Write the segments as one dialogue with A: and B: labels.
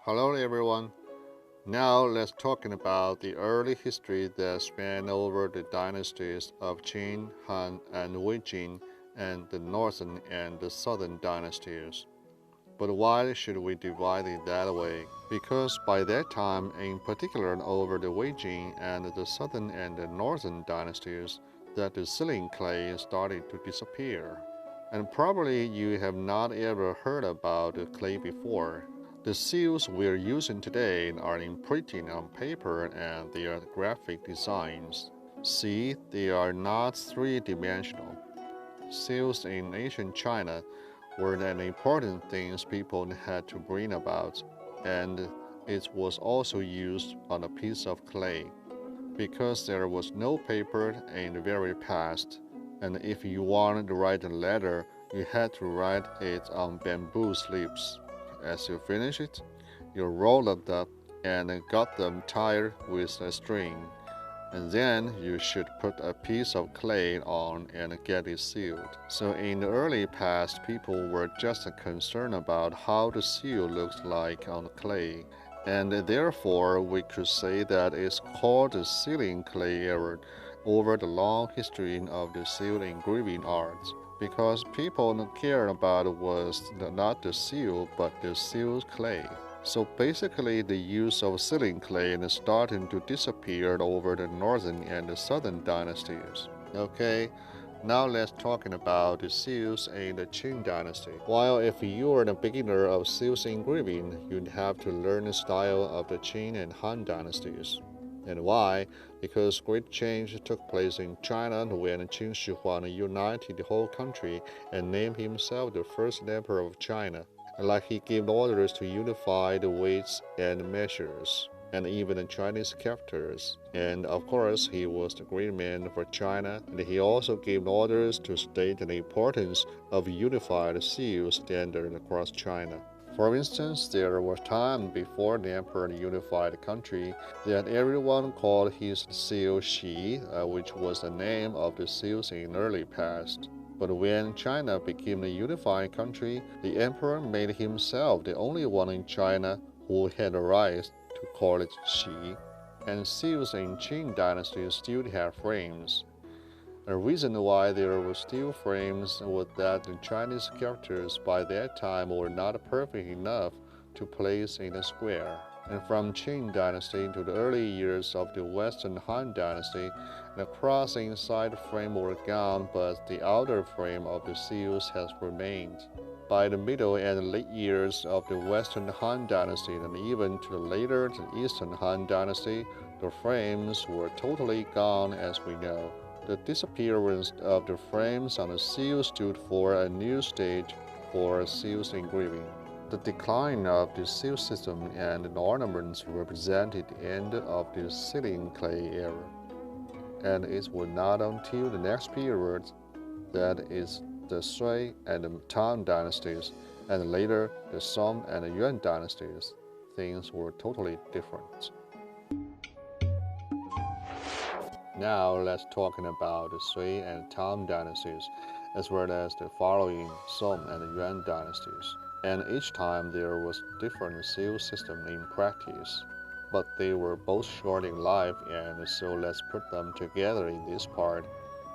A: Hello everyone. Now let's talking about the early history that spanned over the dynasties of Qing, Han, and Wei Jin, and the northern and the southern dynasties. But why should we divide it that way? Because by that time, in particular over the Wei Jin and the southern and the northern dynasties, that the sealing clay started to disappear. And probably you have not ever heard about the clay before. The seals we're using today are imprinted on paper and they are graphic designs. See, they are not three-dimensional. Seals in ancient China were an important thing people had to bring about, and it was also used on a piece of clay. Because there was no paper in the very past, and if you wanted to write a letter, you had to write it on bamboo slips. As you finish it, you roll it up and got them tied with a string, and then you should put a piece of clay on and get it sealed. So in the early past, people were just concerned about how the seal looks like on clay, and therefore we could say that it's called the sealing clay era over the long history of the seal engraving art. Because people cared about was not the seal but the sealed clay. So basically the use of sealing clay is starting to disappear over the northern and the southern dynasties. Okay, now let's talking about the seals in the Qing dynasty. While if you are a beginner of seals engraving, you'd have to learn the style of the Qing and Han dynasties. And why? Because great change took place in China when Qing Shi Huang united the whole country and named himself the first emperor of China. Like he gave orders to unify the weights and measures, and even the Chinese characters. And of course, he was the great man for China, and he also gave orders to state the importance of unified seal standard across China. For instance, there was time before the emperor unified the country that everyone called his seal Shi, which was the name of the seals in early past. But when China became a unified country, the emperor made himself the only one in China who had the right to call it Shi. And seals in Qing dynasty still have frames. The reason why there were steel frames was that the Chinese characters by that time were not perfect enough to place in a square. And from Qing dynasty to the early years of the Western Han dynasty, the cross inside frame were gone, but the outer frame of the seals has remained. By the middle and late years of the Western Han dynasty and even to the later Eastern Han dynasty, the frames were totally gone as we know. The disappearance of the frames on the seal stood for a new stage for seals engraving. The decline of the seal system and the ornaments represented the end of the sealing clay era. And it was not until the next period, that is the Sui and the Tang dynasties, and later the Song and the Yuan dynasties, things were totally different. Now let's talking about the Sui and Tang dynasties, as well as the following Song and Yuan dynasties. And each time there was different seal system in practice, but they were both short in life, and so let's put them together in this part.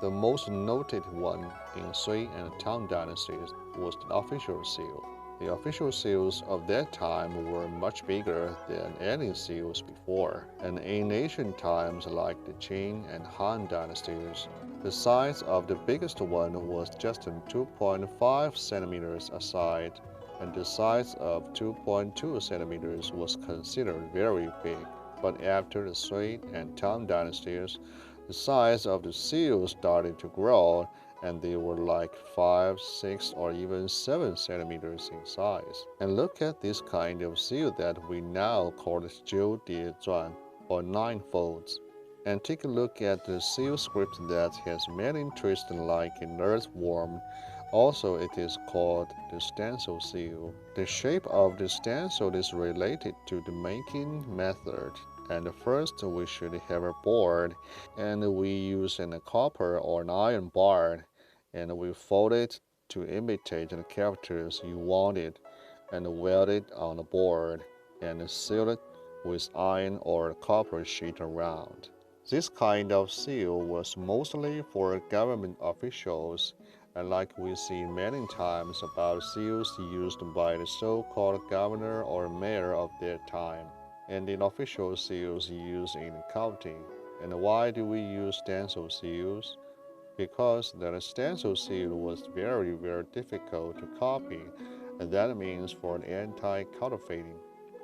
A: The most noted one in Sui and Tang dynasties was the official seal. The official seals of that time were much bigger than any seals before, and in ancient times like the Qing and Han dynasties, the size of the biggest one was just 2.5 centimeters a side, and the size of 2.2 centimeters was considered very big. But after the Sui and Tang dynasties, the size of the seals started to grow, and they were like 5, 6, or even 7 centimeters in size. And look at this kind of seal that we now call Jiu Die Zhuan, or 9 folds. And take a look at the seal script that has many twists like an earthworm. Also, it is called the Stencil Seal. The shape of the stencil is related to the making method. And first, we should have a board, and we use a copper or an iron bar, and we fold it to imitate the characters you wanted, and weld it on the board. and sealed with iron or copper sheet around. This kind of seal was mostly for government officials, and like we see many times about seals used by the so-called governor or mayor of their time, and the official seals used in counting. And why do we use stencil seals? Because the stencil seal was very, very difficult to copy, and that means for an anti-counterfeiting.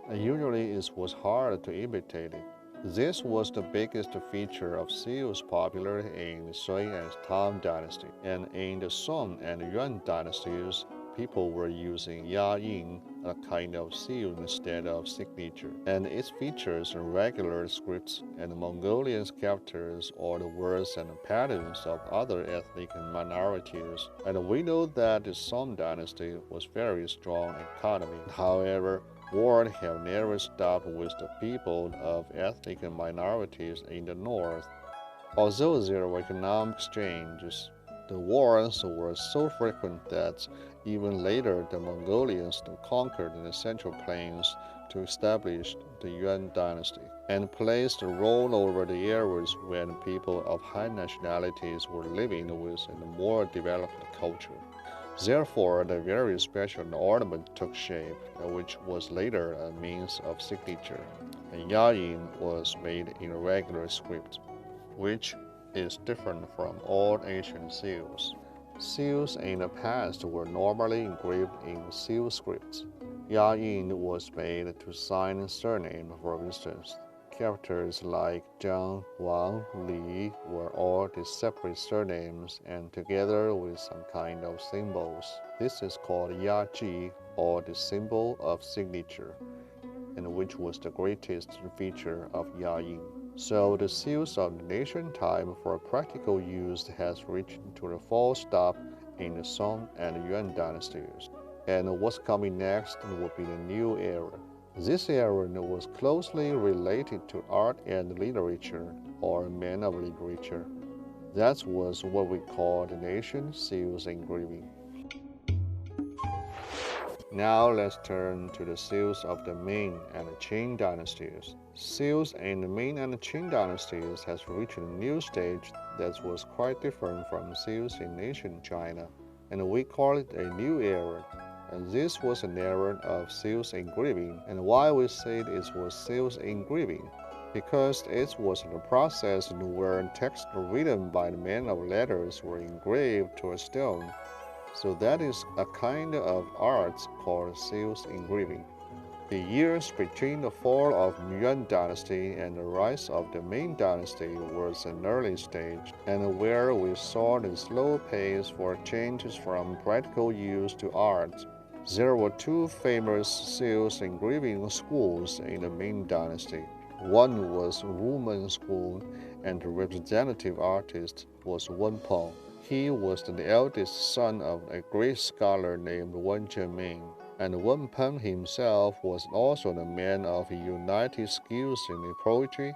A: And usually it was hard to imitate it. This was the biggest feature of seals popular in the Sui and Tang dynasty, and in the Song and Yuan dynasties, people were using yayin, a kind of seal instead of signature, and it features regular scripts and Mongolian characters or the words and patterns of other ethnic minorities. And we know that the Song dynasty was very strong economy. However, wars have never stopped with the people of ethnic minorities in the north. Although there were economic exchanges, the wars were so frequent that even later the Mongolians conquered the Central Plains to establish the Yuan dynasty and placed a rule over the areas when people of high nationalities were living with a more developed culture. Therefore, the very special ornament took shape, which was later a means of signature. And yayin was made in regular script, which is different from all ancient seals. Seals in the past were normally engraved in seal scripts. Yayin was made to sign surname, for instance. Characters like Zhang, Wang, Li were all the separate surnames and together with some kind of symbols. This is called Yaji, or the symbol of signature, and which was the greatest feature of Yayin. So the seals of the nation time for practical use has reached to the full stop in the Song and Yuan dynasties. And what's coming next will be the new era. This era was closely related to art and literature, or men of literature. That was what we call the nation seals engraving. Now let's turn to the seals of the Ming and Qing dynasties. Seals in the Ming and Qing dynasties has reached a new stage that was quite different from seals in ancient China, and we call it a new era. And this was an era of seals engraving. And why we said it was seals engraving? Because it was a process where text written by the men of letters were engraved to a stone. So that is a kind of art called seals engraving. The years between the fall of Yuan dynasty and the rise of the Ming dynasty was an early stage, and where we saw the slow pace for changes from practical use to art. There were two famous seals engraving schools in the Ming dynasty. One was Woman's School, and the representative artist was Wen Peng. He was the eldest son of a great scholar named Wen Ming, and Wen Peng himself was also the man of united skills in poetry,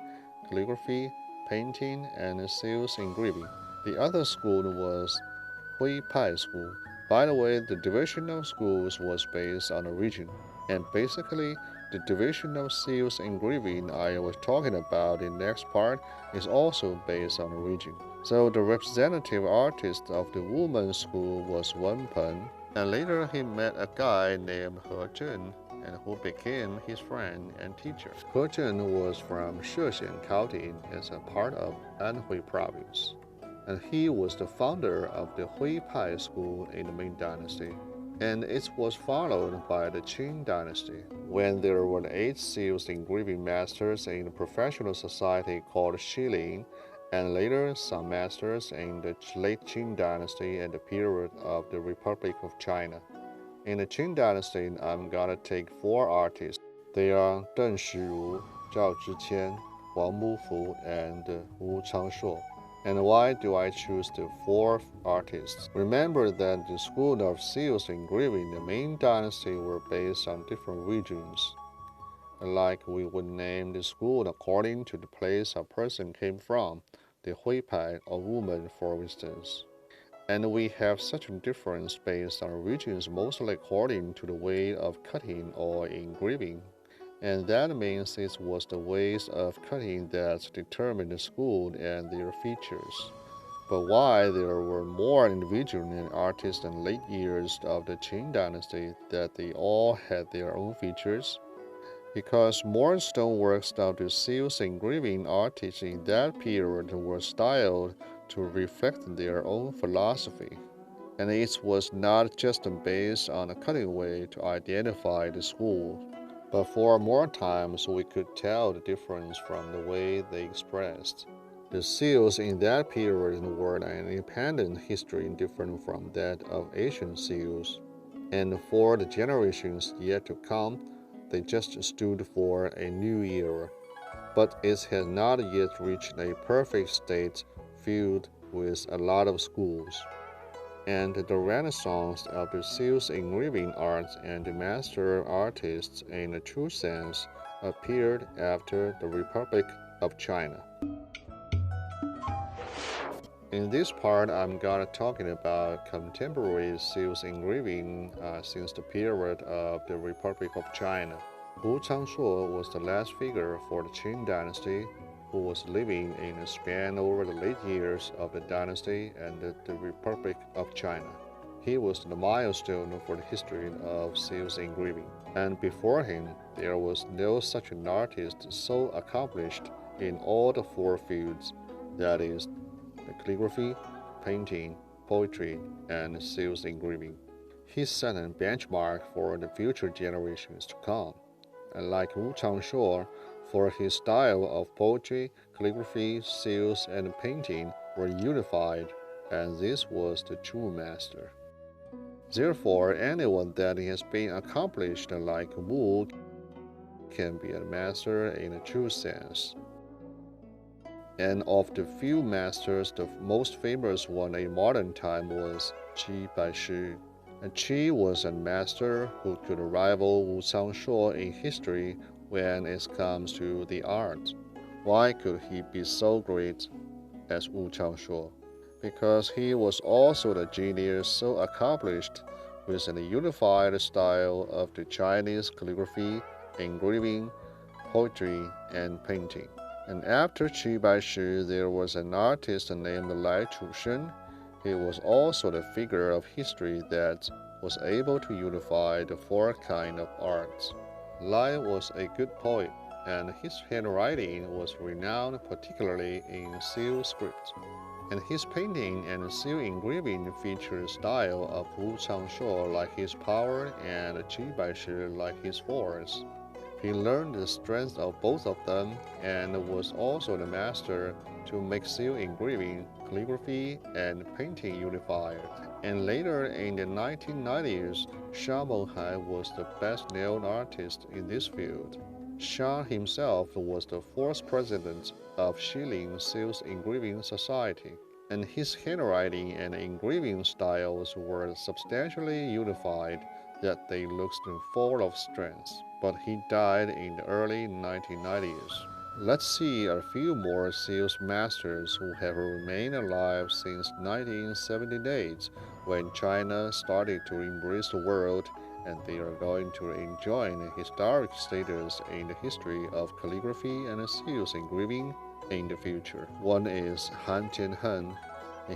A: calligraphy, painting, and seals engraving. The other school was Hui Pai School. By the way, the division of schools was based on a region, and basically, the division of seals engraving I was talking about in the next part is also based on a region. So the representative artist of the woman's school was Wen Peng, and later he met a guy named He Zhen, and who became his friend and teacher. He Zhen was from Shukai County as a part of Anhui province, and he was the founder of the Hui Pai School in the Ming Dynasty, and it was followed by the Qing Dynasty, when there were 8 seals engraving masters in the professional society called Shilin, and later some masters in the late Qing Dynasty and the period of the Republic of China. In the Qing Dynasty, I'm gonna take 4 artists. They are Deng Shiru, Zhao Zhiqian, Wang Mufu, and Wu Changshuo. And why do I choose the 4 artists? Remember that the school of seals engraving in the Ming Dynasty were based on different regions. Like we would name the school according to the place a person came from, the Hui Pai or woman, for instance. And we have such a difference based on regions mostly according to the way of cutting or engraving. and that means it was the ways of cutting that determined the school and their features. But why there were more individuals and artists in late years of the Qing dynasty that they all had their own features? Because more stoneworks of the Sioux engraving artists in that period were styled to reflect their own philosophy. And it was not just based on a cutting way to identify the school, but for more times we could tell the difference from the way they expressed. The Sioux in that period were an independent history different from that of Asian Sioux, and for the generations yet to come, they just stood for a new era. But it has not yet reached a perfect state filled with a lot of schools. And the renaissance of the Sioux engraving arts and the master artists in a true sense appeared after the Republic of China. In this part, I'm gonna talking about contemporary Sioux engraving since the period of the Republic of China. Wu Changshuo was the last figure for the Qing dynasty who was living in a span over the late years of the dynasty and the Republic of China. He was the milestone for the history of Sioux engraving, and before him there was no such an artist so accomplished in all the four fields, that is, calligraphy, painting, poetry, and Sioux engraving. He set a benchmark for the future generations to come. And like Wu Changshuo, for his style of poetry, calligraphy, Sioux, and painting were unified, and this was the true master. Therefore, anyone that has been accomplished like Wu can be a master in a true sense. And of the few masters, the most famous one in modern time was Qi Baishi. And Qi was a master who could rival Wu Changshuo in history when it comes to the art. Why could he be so great as Wu Changshuo? Because he was also the genius so accomplished with a unified style of the Chinese calligraphy, engraving, poetry, and painting. And after Qi Baishi, there was an artist named Lai Chushen. He was also the figure of history that was able to unify the four kinds of arts. Lai was a good poet, and his handwriting was renowned particularly in Sioux script. And his painting and Sioux engraving featured the style of Wu Changshuo like his power and Qi Baishi like his force. He learned the strength of both of them and was also the master to make Sioux engraving, calligraphy, and painting unified. And later in the 1990s, Sha Monghai was the best-known artist in this field. Sha himself was the fourth president of Shilin Sioux Engraving Society, and his handwriting and engraving styles were substantially unified, that they looked full of strength. But he died in the early 1990s. Let's see a few more Sioux masters who have remained alive since 1978, when China started to embrace the world, and they are going to enjoy a historic status in the history of calligraphy and Sioux engraving in the future. One is Han Tianheng.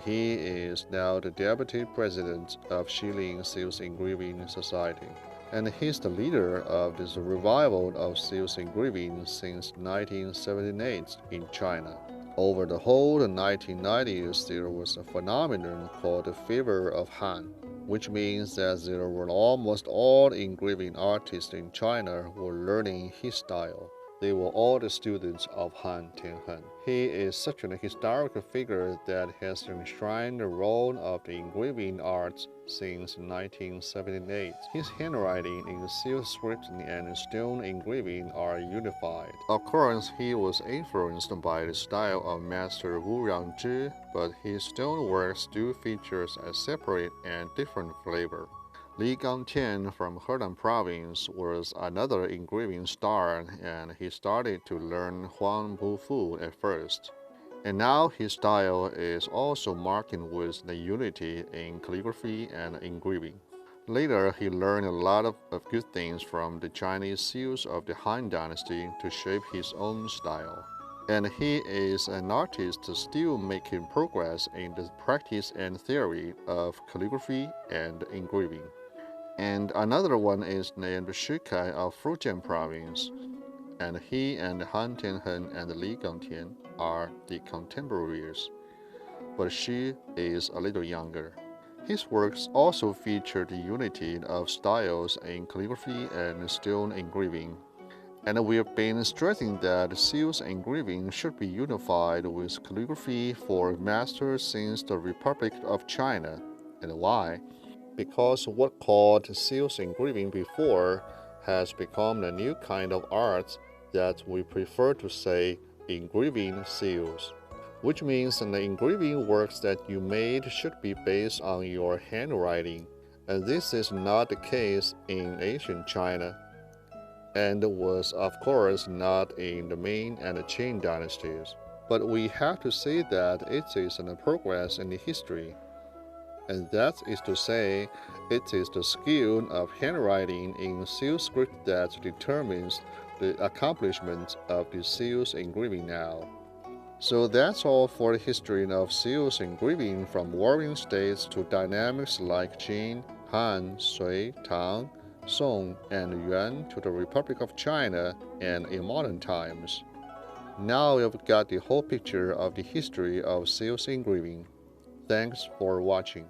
A: He is now the deputy president of Shilin Sioux Engraving Society, and he's the leader of this revival of Sioux engraving since 1978 in China. Over the whole 1990s, there was a phenomenon called the Fever of Han, which means that there were almost all engraving artists in China who were learning his style. They were all the students of Han Tianheng. He is such a historical figure that has enshrined the role of the engraving arts since 1978. His handwriting in Sioux script and stone engraving are unified. Of course, he was influenced by the style of Master Wu Rangzhi, but his stoneworks do features a separate and different flavor. Li Gangtian from Henan province was another engraving star, and he started to learn Huang Bufu at first. And now his style is also marked with the unity in calligraphy and engraving. Later, he learned a lot of good things from the Chinese Sioux of the Han Dynasty to shape his own style. And he is an artist still making progress in the practice and theory of calligraphy and engraving. And another one is named Shukai of Fujian province, and he and Han Tianhen and Li Gangtian are the contemporaries, but she is a little younger. His works also feature the unity of styles in calligraphy and stone engraving, and we've been stressing that Seal's engraving should be unified with calligraphy for masters since the Republic of China. And why? Because what called Seal's engraving before has become a new kind of art that we prefer to say engraving seals, which means the engraving works that you made should be based on your handwriting, and this is not the case in ancient China, and was of course not in the Ming and the Qing dynasties. But we have to say that it is a progress in the history, and that is to say, it is the skill of handwriting in seal script that determines the accomplishment of the seal's engraving now. So that's all for the history of seals engraving from warring states to dynamics like Qin, Han, Sui, Tang, Song, and Yuan to the Republic of China and in modern times. Now you've got the whole picture of the history of seals engraving. Thanks for watching.